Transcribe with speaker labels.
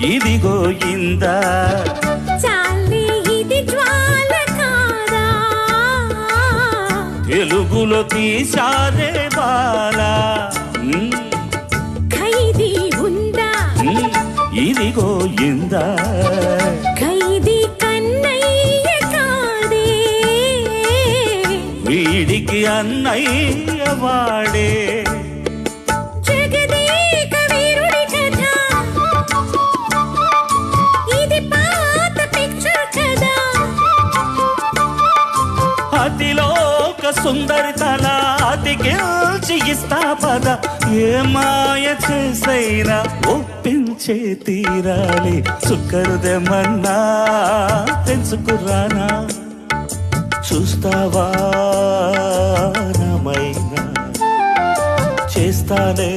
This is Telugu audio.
Speaker 1: ఇదిగో ఇందా
Speaker 2: చాలే ఇది జ్వాల కాదా
Speaker 1: తెలుగులో తీశారే బాలా
Speaker 2: ఖైదీ ఉందా
Speaker 1: ఇదిగో ఇందా
Speaker 2: ఖైదీ కన్నయ్య కాదే
Speaker 1: వీడికి అన్నయ్య వాడే
Speaker 2: జగదేక వీరుడి కథ ఇది పాత పిక్చర్ కదా
Speaker 1: అతిలోక సుందరి తల అతికిల్చి ఇస్తా పద ఏ మాయ చేసైనా ఒప్పించే తీరాలి చుక్కరుదెమన్నా తెంచుకురానా చూస్తావా నామైనా చేస్తానే